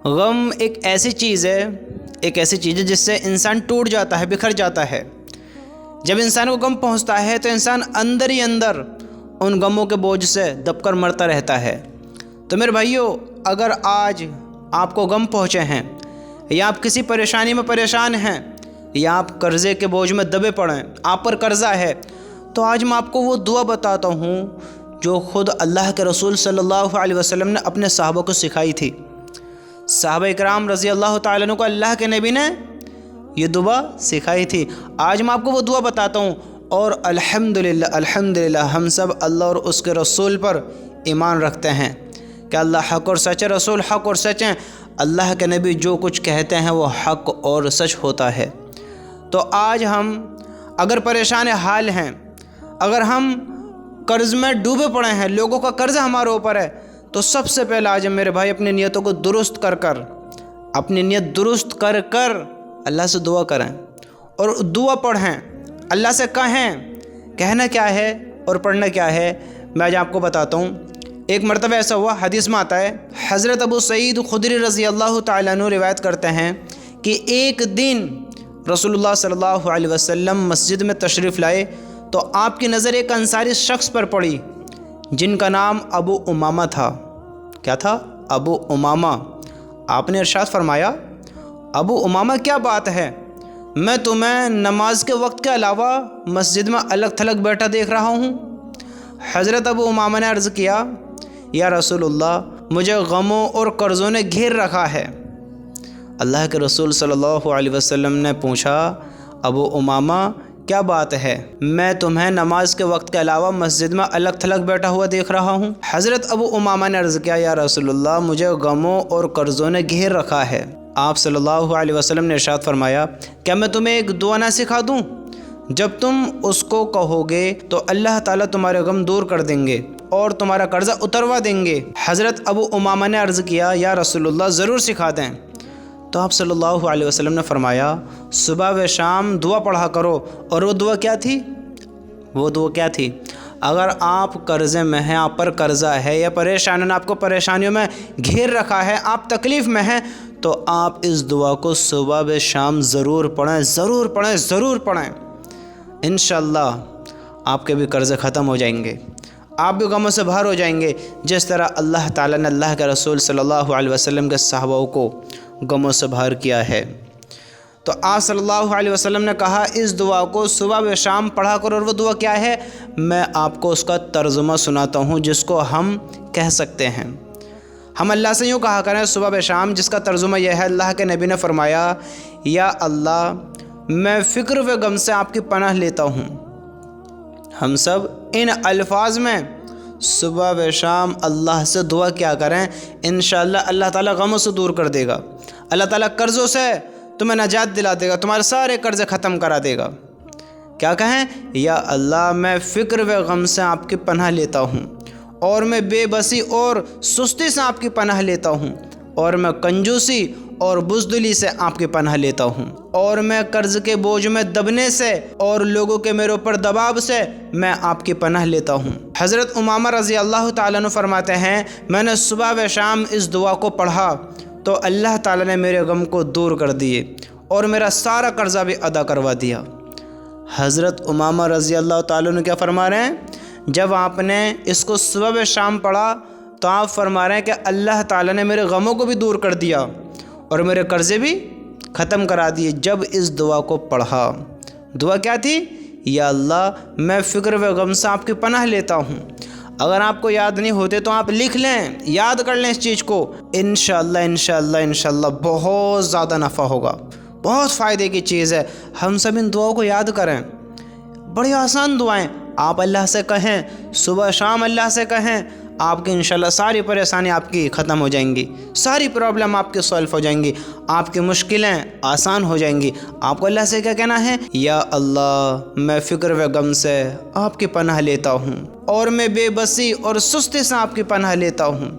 غم ایک ایسی چیز ہے جس سے انسان ٹوٹ جاتا ہے، بکھر جاتا ہے۔ جب انسان کو غم پہنچتا ہے تو انسان اندر ہی اندر ان غموں کے بوجھ سے دب کر مرتا رہتا ہے۔ تو میرے بھائیو، اگر آج آپ کو غم پہنچے ہیں، یا آپ کسی پریشانی میں پریشان ہیں، یا آپ قرضے کے بوجھ میں دبے پڑے، آپ پر قرضہ ہے، تو آج میں آپ کو وہ دعا بتاتا ہوں جو خود اللہ کے رسول صلی اللہ علیہ وسلم نے اپنے صحابہ کو سکھائی تھی۔ صحابہ اکرام رضی اللہ تعالیٰ عنہ کو اللہ کے نبی نے یہ دعا سکھائی تھی۔ آج میں آپ کو وہ دعا بتاتا ہوں، اور الحمدللہ ہم سب اللہ اور اس کے رسول پر ایمان رکھتے ہیں کہ اللہ حق اور سچ ہے، رسول حق اور سچ ہیں، اللہ کے نبی جو کچھ کہتے ہیں وہ حق اور سچ ہوتا ہے۔ تو آج ہم اگر پریشان حال ہیں، اگر ہم قرض میں ڈوبے پڑے ہیں، لوگوں کا قرض ہمارے اوپر ہے، تو سب سے پہلے آج میرے بھائی اپنی نیتوں کو درست اپنی نیت درست کر اللہ سے دعا کریں اور دعا پڑھیں، اللہ سے کہنا کیا ہے اور پڑھنا کیا ہے میں آج آپ کو بتاتا ہوں۔ ایک مرتبہ ایسا ہوا، حدیث میں آتا ہے، حضرت ابو سعید خدری رضی اللہ تعالیٰ عنہ روایت کرتے ہیں کہ ایک دن رسول اللہ صلی اللہ علیہ وسلم مسجد میں تشریف لائے تو آپ کی نظر ایک انصاری شخص پر پڑی جن کا نام ابو امامہ تھا۔ کیا تھا؟ ابو امامہ۔ آپ نے ارشاد فرمایا، ابو امامہ کیا بات ہے، میں تمہیں نماز کے وقت کے علاوہ مسجد میں الگ تھلگ بیٹھا دیکھ رہا ہوں۔ حضرت ابو امامہ نے عرض کیا، یا رسول اللہ، مجھے غموں اور قرضوں نے گھیر رکھا ہے۔ اللہ کے رسول صلی اللہ علیہ وسلم نے پوچھا، ابو امامہ کیا بات ہے، میں تمہیں نماز کے وقت کے علاوہ مسجد میں الگ تھلگ بیٹھا ہوا دیکھ رہا ہوں۔ حضرت ابو امامہ نے عرض کیا، یا رسول اللہ، مجھے غموں اور قرضوں نے گھیر رکھا ہے۔ آپ صلی اللہ علیہ وسلم نے ارشاد فرمایا، کیا میں تمہیں ایک دعا نہ سکھا دوں؟ جب تم اس کو کہو گے تو اللہ تعالیٰ تمہارے غم دور کر دیں گے اور تمہارا قرضہ اتروا دیں گے۔ حضرت ابو امامہ نے عرض کیا، یا رسول اللہ، ضرور سکھا دیں۔ تو آپ صلی اللہ علیہ وسلم نے فرمایا، صبح و شام دعا پڑھا کرو۔ اور وہ دعا کیا تھی؟ اگر آپ قرضے میں ہیں، آپ پر قرضہ ہے، یا پریشانوں نے آپ کو پریشانیوں میں گھیر رکھا ہے، آپ تکلیف میں ہیں، تو آپ اس دعا کو صبح و شام ضرور پڑھیں۔ انشاءاللہ آپ کے بھی قرضے ختم ہو جائیں گے، آپ بھی غموں سے باہر ہو جائیں گے، جس طرح اللہ تعالیٰ نے اللہ کے رسول صلی اللہ علیہ وسلم کے صحابہ کو غموں سے باہر کیا ہے۔ تو آپ صلی اللہ علیہ وسلم نے کہا، اس دعا کو صبح و شام پڑھا کرو۔ اور وہ دعا کیا ہے؟ میں آپ کو اس کا ترجمہ سناتا ہوں، جس کو ہم کہہ سکتے ہیں۔ ہم اللہ سے یوں کہا کریں صبح و شام، جس کا ترجمہ یہ ہے، اللہ کے نبی نے فرمایا، یا اللہ، میں فکر و غم سے آپ کی پناہ لیتا ہوں۔ ہم سب ان الفاظ میں صبح و شام اللہ سے دعا کیا کریں، انشاءاللہ اللہ تعالیٰ غموں سے دور کر دے گا، اللہ تعالیٰ قرضوں سے تمہیں نجات دلا دے گا، تمہارے سارے قرض ختم کرا دے گا۔ کیا کہیں؟ یا اللہ، میں فکر و غم سے آپ کی پناہ لیتا ہوں، اور میں بے بسی اور سستی سے آپ کی پناہ لیتا ہوں، اور میں کنجوسی اور بزدلی سے آپ کی پناہ لیتا ہوں، اور میں قرض کے بوجھ میں دبنے سے اور لوگوں کے میرے اوپر دباؤ سے میں آپ کی پناہ لیتا ہوں۔ حضرت امامہ رضی اللہ تعالیٰ عنہ فرماتے ہیں، میں نے صبح و شام اس دعا کو پڑھا تو اللہ تعالیٰ نے میرے غم کو دور کر دیے اور میرا سارا قرضہ بھی ادا کروا دیا۔ حضرت امامہ رضی اللہ تعالیٰ عنہ کیا فرما رہے ہیں؟ جب آپ نے اس کو صبح و شام پڑھا تو آپ فرما رہے ہیں کہ اللہ تعالیٰ نے میرے غموں کو بھی دور کر دیا اور میرے قرضے بھی ختم کرا دیے جب اس دعا کو پڑھا۔ دعا کیا تھی؟ یا اللہ، میں فکر و غم سے آپ کی پناہ لیتا ہوں۔ اگر آپ کو یاد نہیں ہوتے تو آپ لکھ لیں، یاد کر لیں اس چیز کو، انشاءاللہ بہت زیادہ نفع ہوگا، بہت فائدے کی چیز ہے۔ ہم سب ان دعاؤں کو یاد کریں، بڑی آسان دعائیں، آپ اللہ سے کہیں، صبح شام اللہ سے کہیں، آپ کی انشاءاللہ ساری پریشانی آپ کی ختم ہو جائیں گی، ساری پرابلم آپ کی سولف ہو جائیں گی، آپ کی مشکلیں آسان ہو جائیں گی۔ آپ کو اللہ سے کیا کہنا ہے؟ یا اللہ، میں فکر و غم سے آپ کی پناہ لیتا ہوں، اور میں بے بسی اور سستی سے آپ کی پناہ لیتا ہوں،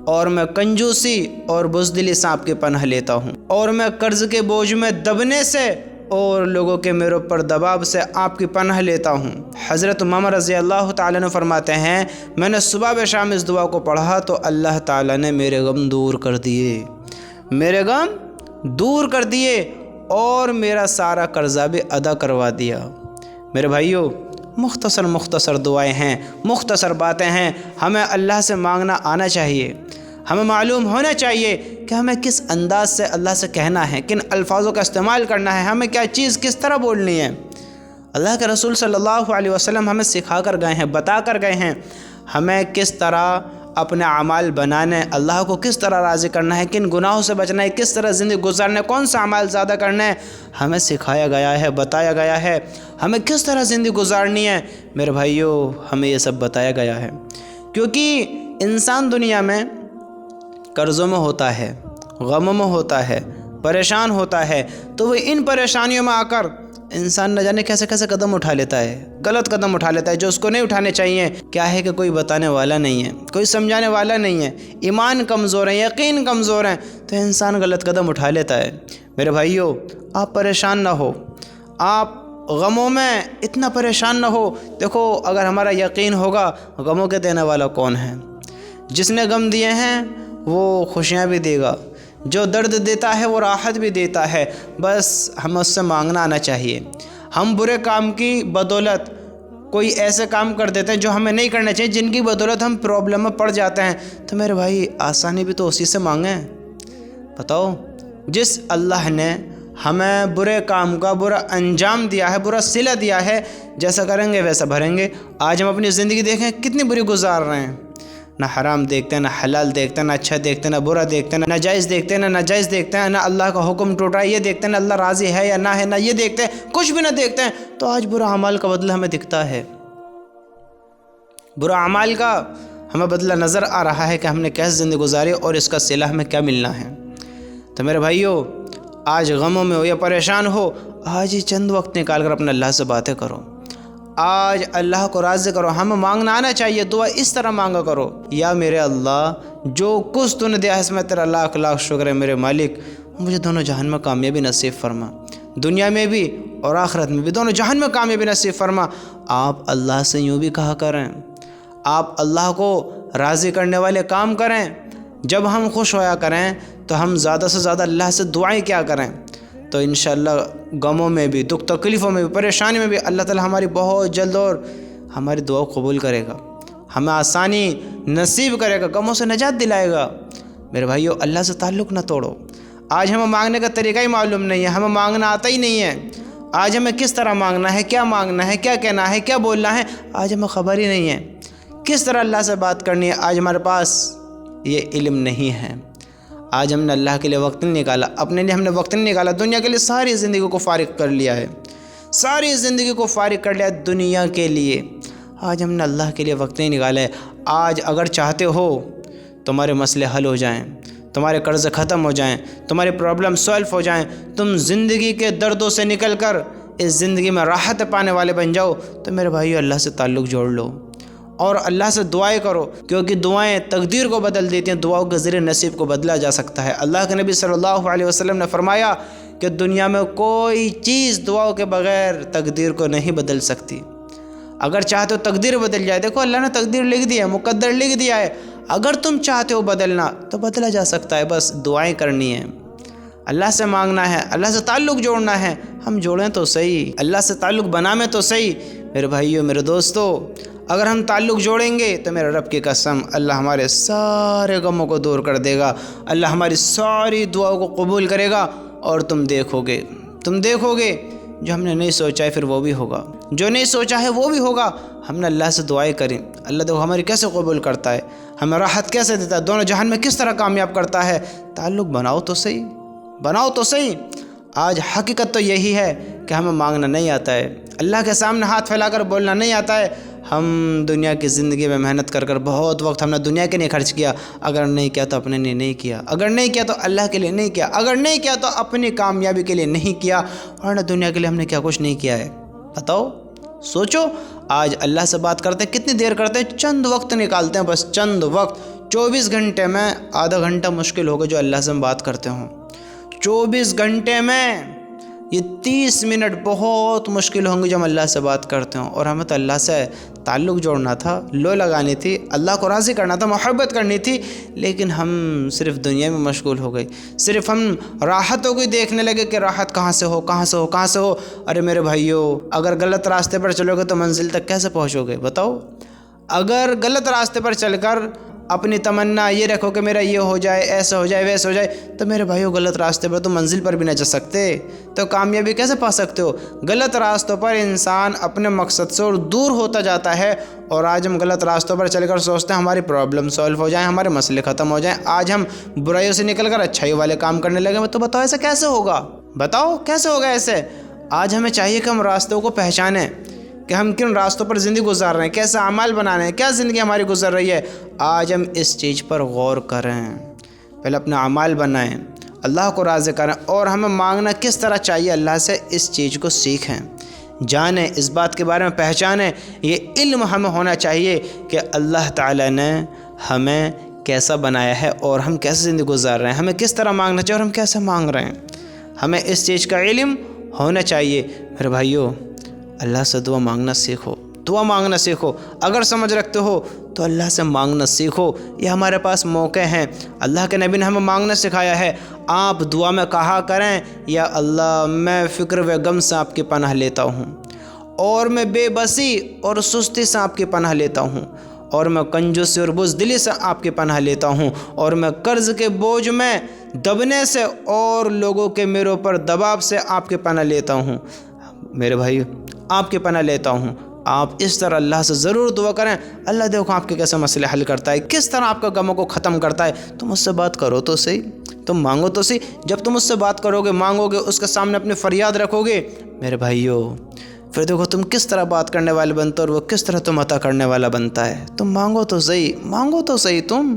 اور میں کنجوسی اور بزدلی سے آپ کی پناہ لیتا ہوں، اور میں قرض کے بوجھ میں دبنے سے اور لوگوں کے میرے اوپر دباؤ سے آپ کی پناہ لیتا ہوں۔ حضرت امامہ رضی اللہ تعالیٰ نے فرماتے ہیں، میں نے صبح و شام اس دعا کو پڑھا تو اللہ تعالیٰ نے میرے غم دور کر دیے، میرے غم دور کر دیے اور میرا سارا قرضہ بھی ادا کروا دیا۔ میرے بھائیوں، مختصر دعائیں ہیں، مختصر باتیں ہیں، ہمیں اللہ سے مانگنا آنا چاہیے۔ ہمیں معلوم ہونا چاہیے کہ ہمیں کس انداز سے اللہ سے کہنا ہے، کن الفاظوں کا استعمال کرنا ہے، ہمیں کیا چیز کس طرح بولنی ہے۔ اللہ کے رسول صلی اللہ علیہ وسلم ہمیں سکھا کر گئے ہیں، بتا کر گئے ہیں ہمیں کس طرح اپنے اعمال بنانے، اللہ کو کس طرح راضی کرنا ہے، کن گناہوں سے بچنا ہے، کس طرح زندگی گزارنا ہے، کون سا اعمال زیادہ کرنا ہے، ہمیں سکھایا گیا ہے، بتایا گیا ہے ہمیں کس طرح زندگی گزارنی ہے۔ میرے بھائیوں، ہمیں یہ سب بتایا گیا ہے، کیونکہ انسان دنیا میں قرضوں میں ہوتا ہے، غموں میں ہوتا ہے، پریشان ہوتا ہے، تو وہ ان پریشانیوں میں آ کر انسان نہ جانے کیسے کیسے قدم اٹھا لیتا ہے، غلط قدم اٹھا لیتا ہے جو اس کو نہیں اٹھانے چاہیے۔ کیا ہے کہ کوئی بتانے والا نہیں ہے، کوئی سمجھانے والا نہیں ہے، ایمان کمزور ہے، یقین کمزور ہے، تو انسان غلط قدم اٹھا لیتا ہے۔ میرے بھائیوں، آپ پریشان نہ ہو، آپ غموں میں اتنا پریشان نہ ہو۔ دیکھو، اگر ہمارا یقین ہوگا غموں کے دینے والا کون ہے، جس نے غم دیے ہیں وہ خوشیاں بھی دے گا، جو درد دیتا ہے وہ راحت بھی دیتا ہے، بس ہمیں اس سے مانگنا آنا چاہیے۔ ہم برے کام کی بدولت کوئی ایسے کام کر دیتے ہیں جو ہمیں نہیں کرنا چاہیے، جن کی بدولت ہم پرابلم میں پڑ جاتے ہیں، تو میرے بھائی آسانی بھی تو اسی سے مانگیں۔ بتاؤ، جس اللہ نے ہمیں برے کام کا برا انجام دیا ہے، برا صلہ دیا ہے، جیسا کریں گے ویسا بھریں گے۔ آج ہم اپنی زندگی دیکھیں کتنی بری گزار رہے ہیں، نہ حرام دیکھتے ہیں، نہ حلال دیکھتے ہیں، نہ اچھا دیکھتے ہیں، نہ برا دیکھتے ہیں، نہ جائز دیکھتے ہیں، نہ ناجائز دیکھتے ہیں، نہ اللہ کا حکم ٹوٹ رہا ہے یہ دیکھتے ہیں، نہ اللہ راضی ہے یا نہ ہے، نہ یہ دیکھتے ہیں، کچھ بھی نہ دیکھتے ہیں۔ تو آج برا اعمال کا بدلہ ہمیں دکھتا ہے، برا اعمال کا ہمیں بدلہ نظر آ رہا ہے کہ ہم نے کیسے زندگی گزاری اور اس کا صلہ ہمیں کیا ملنا ہے۔ تو میرے بھائیوں، آج غموں میں ہو یا پریشان ہو، آج ہی چند وقت نکال کر اپنے اللہ سے باتیں کرو، آج اللہ کو راضی کرو۔ ہمیں مانگنا آنا چاہیے، دعا اس طرح مانگا کرو، یا میرے اللہ جو کچھ تو نے دیا ہے اس میں تیرا لاکھ لاکھ شکر ہے میرے مالک، مجھے دونوں جہان میں کامیابی نصیب فرما، دنیا میں بھی اور آخرت میں بھی، دونوں جہان میں کامیابی نصیب فرما۔ آپ اللہ سے یوں بھی کہا کریں، آپ اللہ کو راضی کرنے والے کام کریں۔ جب ہم خوش ہویا کریں تو ہم زیادہ سے زیادہ اللہ سے دعائیں کیا کریں، تو انشاءاللہ غموں میں بھی، دکھ تکلیفوں میں بھی، پریشانی میں بھی اللہ تعالی ہماری بہت جلد اور ہماری دعا قبول کرے گا، ہمیں آسانی نصیب کرے گا، غموں سے نجات دلائے گا۔ میرے بھائیو، اللہ سے تعلق نہ توڑو۔ آج ہمیں مانگنے کا طریقہ ہی معلوم نہیں ہے، ہمیں مانگنا آتا ہی نہیں ہے۔ آج ہمیں کس طرح مانگنا ہے، کیا مانگنا ہے، کیا کہنا ہے، کیا بولنا ہے، آج ہمیں خبر ہی نہیں ہے۔ کس طرح اللہ سے بات کرنی ہے، آج ہمارے پاس یہ علم نہیں ہے۔ آج ہم نے اللہ کے لیے وقت نہیں نکالا، اپنے لیے ہم نے وقت نہیں نکالا، دنیا کے لیے ساری زندگی کو فارغ کر لیا ہے، ساری زندگی کو فارغ کر لیا ہے دنیا کے لیے۔ آج ہم نے اللہ کے لیے وقت نہیں نکالا ہے۔ آج اگر چاہتے ہو تمہارے مسئلے حل ہو جائیں، تمہارے قرض ختم ہو جائیں، تمہارے پرابلم سالو ہو جائیں، تم زندگی کے دردوں سے نکل کر اس زندگی میں راحت پانے والے بن جاؤ، تو میرے بھائیو اللہ سے تعلق جوڑ لو اور اللہ سے دعائیں کرو، کیونکہ دعائیں تقدیر کو بدل دیتی ہیں، دعاؤں کے ذریعے نصیب کو بدلا جا سکتا ہے۔ اللہ کے نبی صلی اللہ علیہ وسلم نے فرمایا کہ دنیا میں کوئی چیز دعاؤں کے بغیر تقدیر کو نہیں بدل سکتی۔ اگر چاہتے ہو تقدیر بدل جائے، دیکھو اللہ نے تقدیر لکھ دی ہے، مقدر لکھ دیا ہے، اگر تم چاہتے ہو بدلنا تو بدلا جا سکتا ہے، بس دعائیں کرنی ہیں، اللہ سے مانگنا ہے، اللہ سے تعلق جوڑنا ہے۔ ہم جوڑیں تو صحیح، اللہ سے تعلق بنائیں تو صحیح۔ میرے بھائیو، میرے دوستو، اگر ہم تعلق جوڑیں گے تو میرے رب کی قسم اللہ ہمارے سارے غموں کو دور کر دے گا، اللہ ہماری ساری دعاؤں کو قبول کرے گا، اور تم دیکھو گے جو ہم نے نہیں سوچا ہے پھر وہ بھی ہوگا، جو نہیں سوچا ہے وہ بھی ہوگا۔ ہم نے اللہ سے دعائیں کریں، اللہ دیکھو ہماری کیسے قبول کرتا ہے، ہمیں راحت کیسے دیتا ہے، دونوں جہان میں کس طرح کامیاب کرتا ہے۔ تعلق بناؤ تو صحیح، بناؤ تو صحیح۔ آج حقیقت تو یہی ہے کہ ہمیں مانگنا نہیں آتا ہے، اللہ کے سامنے ہاتھ پھیلا کر بولنا نہیں آتا ہے۔ ہم دنیا کی زندگی میں محنت کر بہت وقت ہم نے دنیا کے لیے خرچ کیا، اگر نہیں کیا تو اپنے لیے نہیں کیا، اگر نہیں کیا تو اللہ کے لیے نہیں کیا، اگر نہیں کیا تو اپنی کامیابی کے لیے نہیں کیا، ورنہ دنیا کے لیے ہم نے کیا کچھ نہیں کیا ہے۔ بتاؤ، سوچو، آج اللہ سے بات کرتے ہیں، کتنی دیر کرتے ہیں، چند وقت نکالتے ہیں، بس چند وقت۔ 24 گھنٹے میں آدھا گھنٹہ مشکل ہوگا جو اللہ سے ہم بات کرتے ہوں، 24 گھنٹے میں یہ 30 منٹ بہت مشکل ہوں گے جب ہم اللہ سے بات کرتے ہوں، اور ہمیں تو اللہ سے تعلق جوڑنا تھا، لو لگانی تھی، اللہ کو راضی کرنا تھا، محبت کرنی تھی، لیکن ہم صرف دنیا میں مشغول ہو گئی، صرف ہم راحتوں کو دیکھنے لگے کہ راحت کہاں سے ہو، کہاں سے ہو، کہاں سے ہو۔ ارے میرے بھائیو، اگر غلط راستے پر چلو گے تو منزل تک کیسے پہنچو گے بتاؤ؟ اگر غلط راستے پر چل کر اپنی تمنا یہ رکھو کہ میرا یہ ہو جائے، ایسا ہو جائے، ویسا ہو جائے، تو میرے بھائیو غلط راستے پر تو منزل پر بھی نہ جا سکتے، تو کامیابی کیسے پا سکتے ہو؟ غلط راستوں پر انسان اپنے مقصد سے اور دور ہوتا جاتا ہے، اور آج ہم غلط راستوں پر چل کر سوچتے ہیں ہماری پرابلم سولو ہو جائیں، ہمارے مسئلے ختم ہو جائیں، آج ہم برائیوں سے نکل کر اچھائی والے کام کرنے لگے، تو بتاؤ ایسا کیسے ہوگا؟ بتاؤ کیسے ہوگا ایسے؟ آج ہمیں چاہیے کہ ہم راستوں کو پہچانیں کہ ہم کن راستوں پر زندگی گزار رہے ہیں، کیسے اعمال بنانے ہیں، کیا زندگی ہماری گزر رہی ہے۔ آج ہم اس چیز پر غور کریں، پہلے اپنے اعمال بنائیں، اللہ کو راضی کریں، اور ہمیں مانگنا کس طرح چاہیے اللہ سے، اس چیز کو سیکھیں، جانیں، اس بات کے بارے میں پہچانیں۔ یہ علم ہمیں ہونا چاہیے کہ اللہ تعالیٰ نے ہمیں کیسا بنایا ہے اور ہم کیسے زندگی گزار رہے ہیں، ہمیں کس طرح مانگنا چاہیے اور ہم کیسے مانگ رہے ہیں، ہمیں اس چیز کا علم ہونا چاہیے۔ میرے بھائیو، اللہ سے دعا مانگنا سیکھو، دعا مانگنا سیکھو، اگر سمجھ رکھتے ہو تو اللہ سے مانگنا سیکھو، یہ ہمارے پاس موقع ہیں۔ اللہ کے نبی نے ہمیں مانگنا سکھایا ہے، آپ دعا میں کہا کریں، یا اللہ میں فکر و غم سے آپ کی پناہ لیتا ہوں، اور میں بے بسی اور سستی سے آپ کی پناہ لیتا ہوں، اور میں کنجوسی اور بزدلی سے آپ کی پناہ لیتا ہوں، اور میں قرض کے بوجھ میں دبنے سے اور لوگوں کے میرے اوپر دباؤ سے آپ کی پناہ لیتا ہوں۔ میرے بھائی، آپ کی پناہ لیتا ہوں۔ آپ اس طرح اللہ سے ضرور دعا کریں، اللہ دیکھو آپ کے کیسے مسئلے حل کرتا ہے، کس طرح آپ کے غموں کو ختم کرتا ہے۔ تم اس سے بات کرو تو صحیح، تم مانگو تو صحیح۔ جب تم اس سے بات کرو گے، مانگو گے، اس کے سامنے اپنی فریاد رکھو گے، میرے بھائیو، پھر دیکھو تم کس طرح بات کرنے والے بنتے ہو اور وہ کس طرح تم عطا کرنے والا بنتا ہے۔ تم مانگو تو صحیح، مانگو تو صحیح تم۔